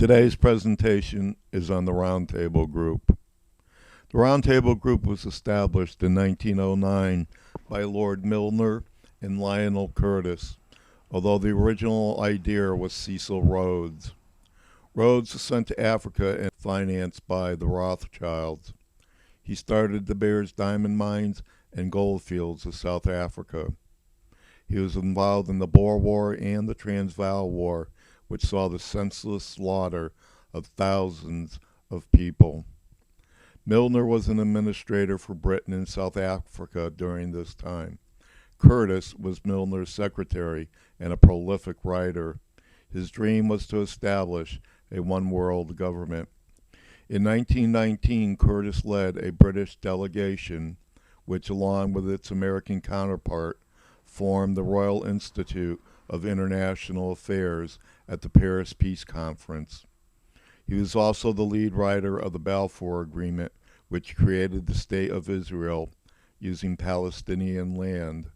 Today's presentation is on the Roundtable Group. The Roundtable Group was established in 1909 by Lord Milner and Lionel Curtis, although the original idea was Cecil Rhodes. Rhodes was sent to Africa and financed by the Rothschilds. He started De Beers diamond mines and gold fields of South Africa. He was involved in the Boer War and the Transvaal War, which saw the senseless slaughter of thousands of people. Milner was an administrator for Britain and South Africa during this time. Curtis was Milner's secretary and a prolific writer. His dream was to establish a one-world government. In 1919, Curtis led a British delegation, which, along with its American counterpart, formed the Royal Institute of International Affairs at the Paris Peace Conference. He was also the lead writer of the Balfour Agreement, which created the State of Israel using Palestinian land,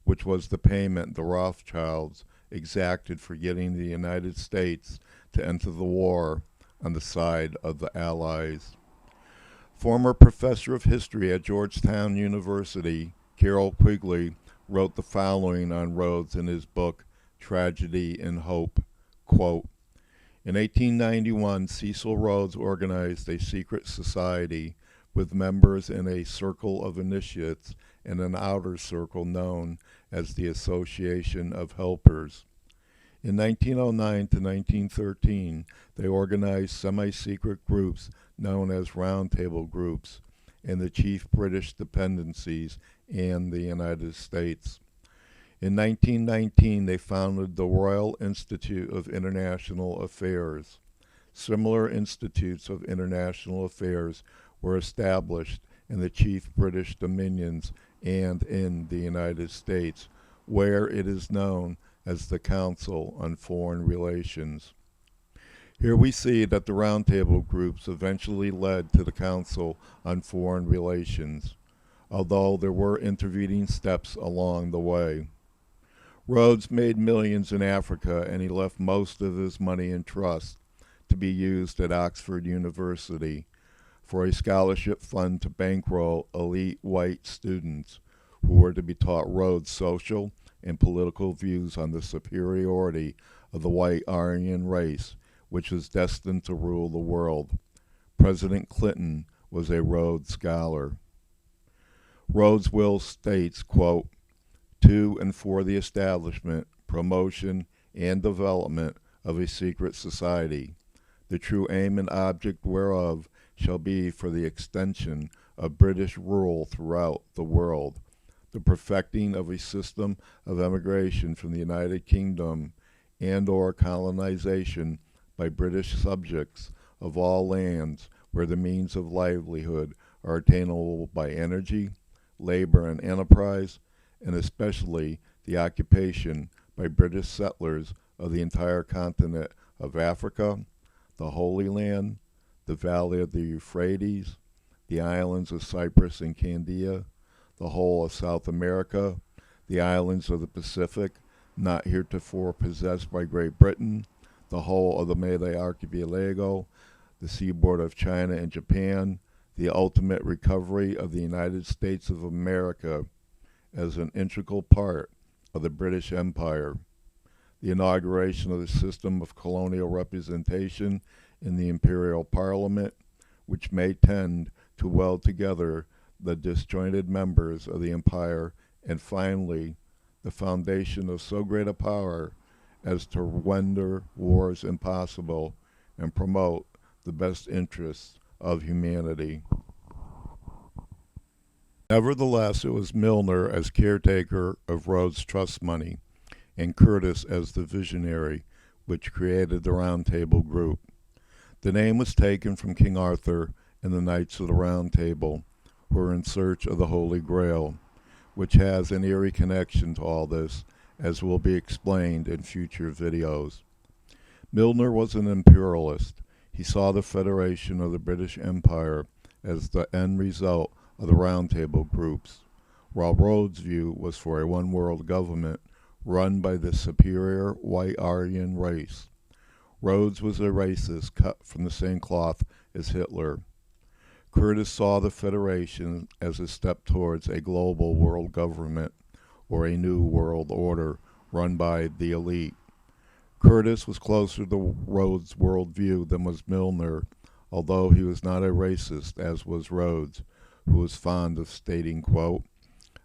which was the payment the Rothschilds exacted for getting the United States to enter the war on the side of the Allies. Former professor of history at Georgetown University, Carol Quigley, wrote the following on Rhodes in his book, Tragedy and Hope. Quote, in 1891, Cecil Rhodes organized a secret society with members in a circle of initiates and an outer circle known as the Association of Helpers. In 1909 to 1913, they organized semi-secret groups known as Roundtable Groups in the chief British dependencies and the United States. In 1919, they founded the Royal Institute of International Affairs. Similar institutes of international affairs were established in the chief British dominions and in the United States, where it is known as the Council on Foreign Relations. Here we see that the Roundtable groups eventually led to the Council on Foreign Relations, although there were intervening steps along the way. Rhodes made millions in Africa, and he left most of his money in trust to be used at Oxford University for a scholarship fund to bankroll elite white students who were to be taught Rhodes' social and political views on the superiority of the white Aryan race, which was destined to rule the world. President Clinton was a Rhodes Scholar. Rhodes' will states, quote, to and for the establishment, promotion, and development of a secret society, the true aim and object whereof shall be for the extension of British rule throughout the world, the perfecting of a system of emigration from the United Kingdom and or colonization by British subjects of all lands where the means of livelihood are attainable by energy, labor, and enterprise, and especially the occupation by British settlers of the entire continent of Africa, the Holy Land, the Valley of the Euphrates, the islands of Cyprus and Candia, the whole of South America, the islands of the Pacific, not heretofore possessed by Great Britain, the whole of the Malay Archipelago, the seaboard of China and Japan, the ultimate recovery of the United States of America as an integral part of the British Empire, the inauguration of the system of colonial representation in the Imperial Parliament, which may tend to weld together the disjointed members of the empire, and finally, the foundation of so great a power as to render wars impossible and promote the best interests of humanity. Nevertheless, it was Milner as caretaker of Rhodes Trust money and Curtis as the visionary which created the Round Table Group. The name was taken from King Arthur and the Knights of the Round Table, who were in search of the Holy Grail, which has an eerie connection to all this, as will be explained in future videos. Milner was an imperialist. He saw the federation of the British Empire as the end result of the Round Table groups, while Rhodes' view was for a one-world government run by the superior white Aryan race. Rhodes was a racist cut from the same cloth as Hitler. Curtis saw the Federation as a step towards a global world government, or a new world order run by the elite. Curtis was closer to Rhodes' worldview than was Milner, although he was not a racist, as was Rhodes, who was fond of stating, quote,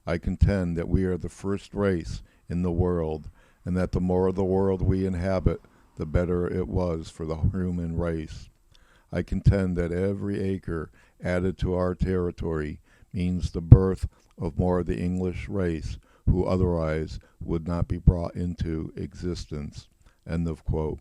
"I contend that we are the first race in the world, and that the more of the world we inhabit, the better it was for the human race. I contend that every acre added to our territory means the birth of more of the English race, who otherwise would not be brought into existence." End of quote.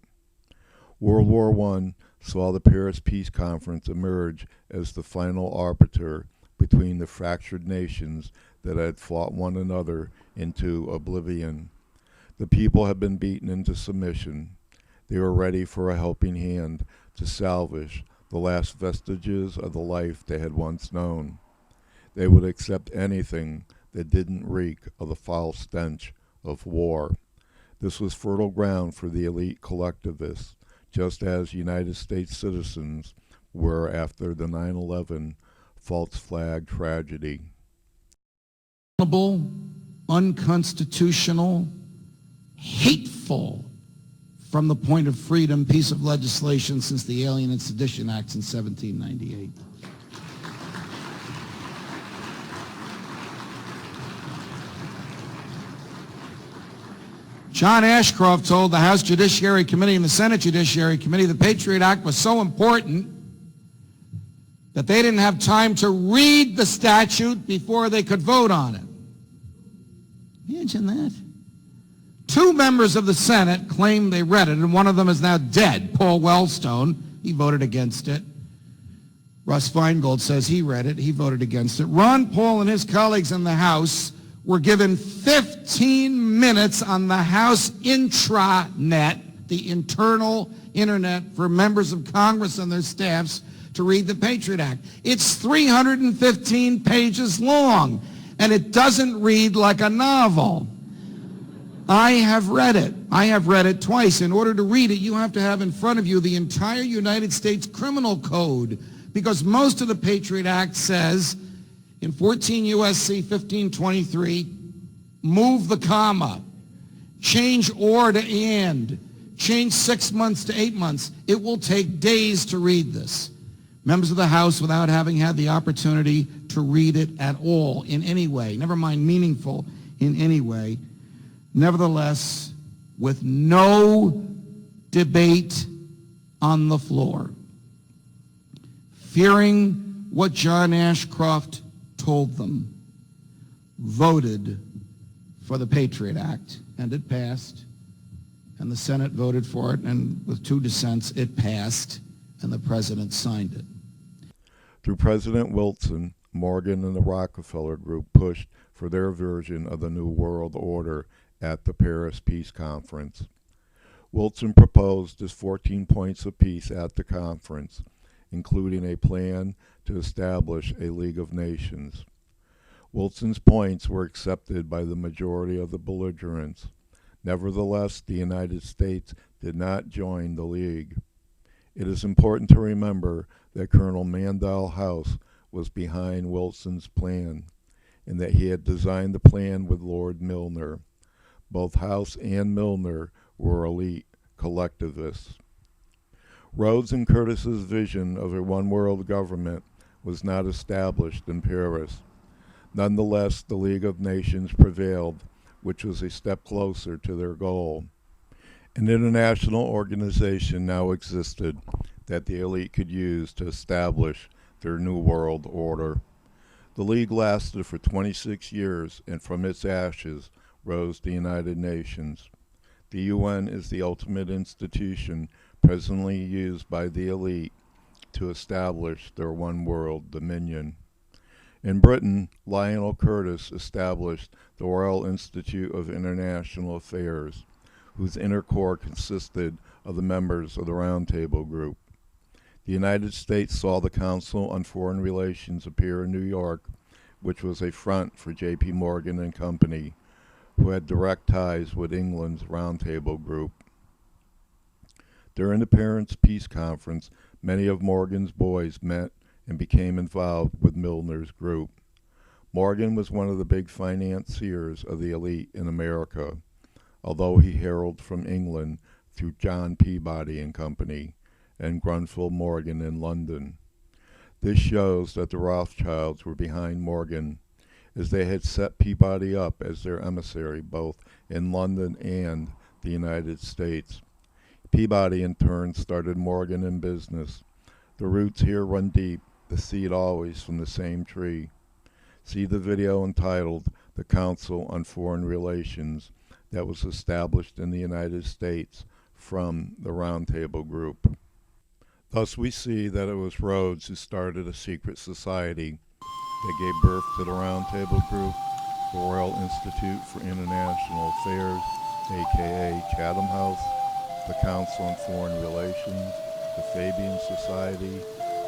World War I saw the Paris Peace Conference emerge as the final arbiter between the fractured nations that had fought one another into oblivion. The people had been beaten into submission. They were ready for a helping hand to salvage the last vestiges of the life they had once known. They would accept anything that didn't reek of the foul stench of war. This was fertile ground for the elite collectivists, just as United States citizens were after the 9/11 false flag tragedy. Unconstitutional, hateful from the point of freedom piece of legislation since the Alien and Sedition Acts in 1798. John Ashcroft told the House Judiciary Committee and the Senate Judiciary Committee the Patriot Act was so important that they didn't have time to read the statute before they could vote on it. Imagine that. Two members of the Senate claimed they read it, and one of them is now dead, Paul Wellstone. He voted against it. Russ Feingold says he read it. He voted against it. Ron Paul and his colleagues in the House were given 15 minutes on the House intranet, the internal internet for members of Congress and their staffs, to read the Patriot Act. It's 315 pages long, and it doesn't read like a novel. I have read it. I have read it twice. In order to read it, you have to have in front of you the entire United States Criminal Code, because most of the Patriot Act says in 14 U.S.C. 1523, move the comma, change or to and, change 6 months to 8 months. It will take days to read this. Members of the House, without having had the opportunity to read it at all in any way, never mind meaningful in any way, nevertheless, with no debate on the floor, fearing what John Ashcroft told them, voted for the Patriot Act, and it passed, and the Senate voted for it, and with 2 dissents, it passed, and the President signed it. Through President Wilson, Morgan and the Rockefeller Group pushed for their version of the New World Order at the Paris Peace Conference. Wilson proposed his 14 points of peace at the conference, including a plan to establish a League of Nations. Wilson's points were accepted by the majority of the belligerents. Nevertheless, the United States did not join the League. It is important to remember that Colonel Mandel House was behind Wilson's plan, and that he had designed the plan with Lord Milner. Both House and Milner were elite collectivists. Rhodes and Curtis's vision of a one-world government was not established in Paris. Nonetheless, the League of Nations prevailed, which was a step closer to their goal. An international organization now existed that the elite could use to establish their new world order. The League lasted for 26 years, and from its ashes rose the United Nations. The UN is the ultimate institution presently used by the elite to establish their one world dominion. In Britain, Lionel Curtis established the Royal Institute of International Affairs, whose inner core consisted of the members of the Round Table Group. The United States saw the Council on Foreign Relations appear in New York, which was a front for J.P. Morgan and Company, who had direct ties with England's Round Table Group. During the Parents' Peace Conference, many of Morgan's boys met and became involved with Milner's group. Morgan was one of the big financiers of the elite in America, although he hailed from England through John Peabody and Company and Grunfeld Morgan in London. This shows that the Rothschilds were behind Morgan, as they had set Peabody up as their emissary both in London and the United States. Peabody in turn started Morgan in business. The roots here run deep, the seed always from the same tree. See the video entitled The Council on Foreign Relations that was established in the United States from the Round Table Group. Thus we see that it was Rhodes who started a secret society that gave birth to the Round Table Group, the Royal Institute for International Affairs, aka Chatham House, the Council on Foreign Relations, the Fabian Society,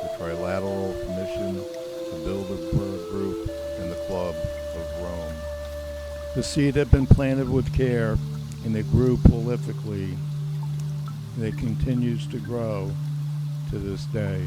the Trilateral Commission, the Bilderberg Group, and the Club of Rome. The seed had been planted with care, and it grew prolifically, and it continues to grow to this day.